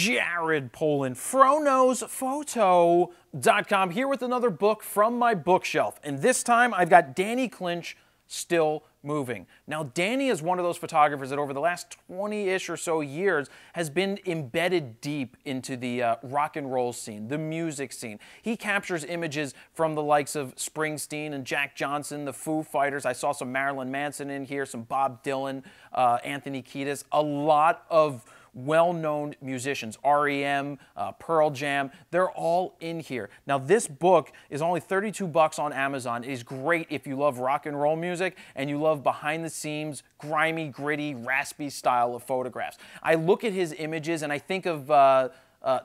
Jared Polin, FroKnowsPhoto.com, here with another book from my bookshelf. And this time I've got Danny Clinch, Still Moving. Now, Danny is one of those photographers that over the last 20-ish or so years has been embedded deep into the rock and roll scene, the music scene. He captures images from the likes of Springsteen and Jack Johnson, the Foo Fighters. I saw some Marilyn Manson in here, some Bob Dylan, Anthony Kiedis, a lot of well-known musicians, REM, Pearl Jam, they're all in here. Now this book is only 32 bucks on Amazon. It is great if you love rock and roll music and you love behind the scenes, grimy, gritty, raspy style of photographs. I look at his images and I think of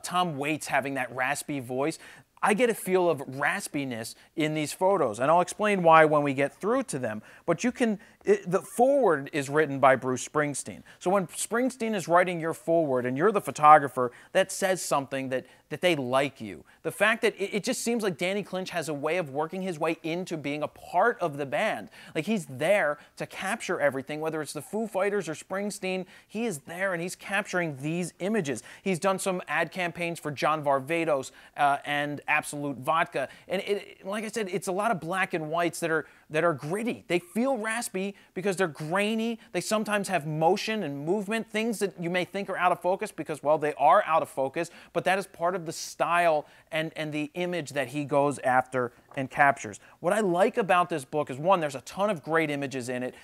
Tom Waits having that raspy voice. I get a feel of raspiness in these photos, and I'll explain why when we get through to them. But you can, the foreword is written by Bruce Springsteen. So when Springsteen is writing your foreword and you're the photographer, that says something that they like you. The fact that it just seems like Danny Clinch has a way of working his way into being a part of the band. Like he's there to capture everything, whether it's the Foo Fighters or Springsteen, he is there and he's capturing these images. He's done some ad campaigns for John Varvatos and Absolute Vodka. And like I said, it's a lot of black and whites that are gritty. They feel raspy because they're grainy. They sometimes have motion and movement, things that you may think are out of focus because, well, they are out of focus, but that is part of the style and the image that he goes after and captures. What I like about this book is, one, there's a ton of great images in it,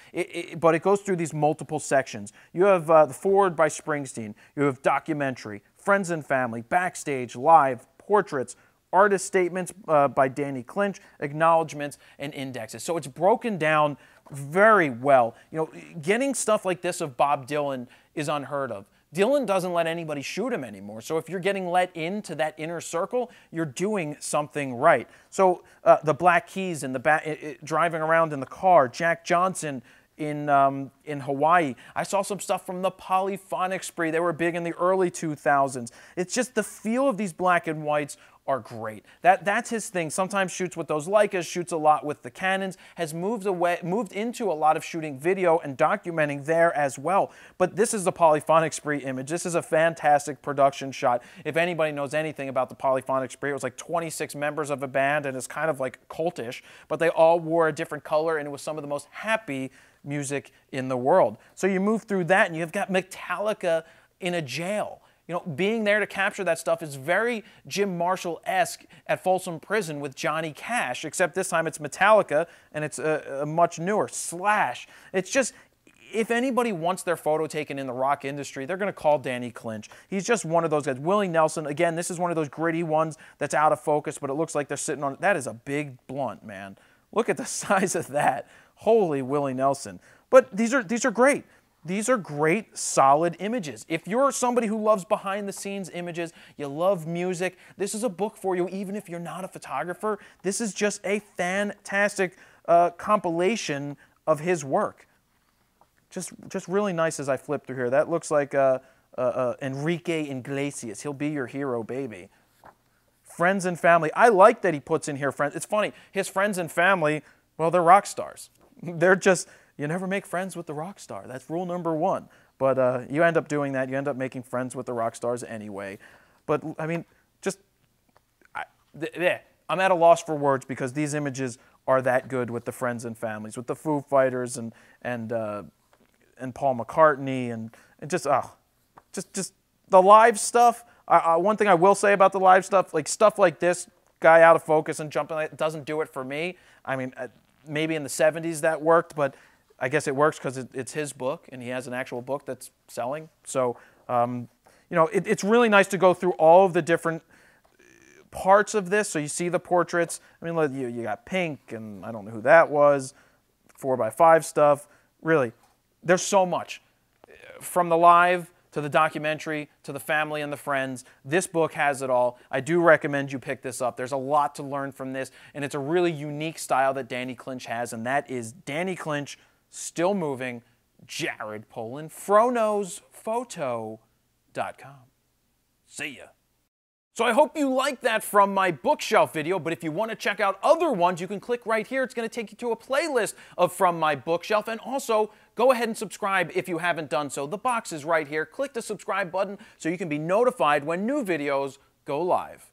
but it goes through these multiple sections. You have the foreword by Springsteen. You have documentary, friends and family, backstage, live, portraits, artist statements by Danny Clinch, acknowledgments, and indexes. So it's broken down very well. You know, getting stuff like this of Bob Dylan is unheard of. Dylan doesn't let anybody shoot him anymore. So if you're getting let into that inner circle, you're doing something right. So the Black Keys and the driving around in the car, Jack Johnson in Hawaii. I saw some stuff from the Polyphonic Spree. They were big in the early 2000s. It's just the feel of these black and whites are great. That's his thing. Sometimes shoots with those Leicas, shoots a lot with the candids, has moved into a lot of shooting video and documenting there as well. But this is the Polyphonic Spree image. This is a fantastic production shot. If anybody knows anything about the Polyphonic Spree, it was like 26 members of a band and it's kind of like cultish, but they all wore a different color and it was some of the most happy music in the world. So you move through that and you've got Metallica in a jail. You know, being there to capture that stuff is very Jim Marshall-esque at Folsom Prison with Johnny Cash, except this time it's Metallica and it's a much newer Slash. It's just, if anybody wants their photo taken in the rock industry, they're going to call Danny Clinch. He's just one of those guys. Willie Nelson, again, this is one of those gritty ones that's out of focus, but it looks like they're sitting on it. That is a big blunt, man. Look at the size of that. Holy Willie Nelson. But these are great. These are great, solid images. If you're somebody who loves behind-the-scenes images, you love music, this is a book for you, even if you're not a photographer. This is just a fantastic compilation of his work. Just really nice as I flip through here. That looks like Enrique Iglesias. He'll be your hero, baby. Friends and family. I like that he puts in here friends. It's funny. His friends and family, well, they're rock stars. They're just... You never make friends with the rock star. That's rule number one. But you end up doing that. You end up making friends with the rock stars anyway. But, I mean, I'm at a loss for words because these images are that good with the friends and families, with the Foo Fighters and Paul McCartney and just the live stuff. One thing I will say about the live stuff like this, guy out of focus and jumping, it doesn't do it for me. I mean, maybe in the 70s that worked, but I guess it works because it's his book and he has an actual book that's selling. So, you know, it's really nice to go through all of the different parts of this. So you see the portraits. I mean, you got Pink and I don't know who that was, 4x5 stuff. Really, there's so much. From the live to the documentary to the family and the friends, this book has it all. I do recommend you pick this up. There's a lot to learn from this, and it's a really unique style that Danny Clinch has, and that is Danny Clinch, Still Moving, Jared Polin, FroKnowsPhoto.com. See ya. So I hope you like that From My Bookshelf video, but if you want to check out other ones, you can click right here. It's going to take you to a playlist of From My Bookshelf, and also go ahead and subscribe if you haven't done so. The box is right here. Click the subscribe button so you can be notified when new videos go live.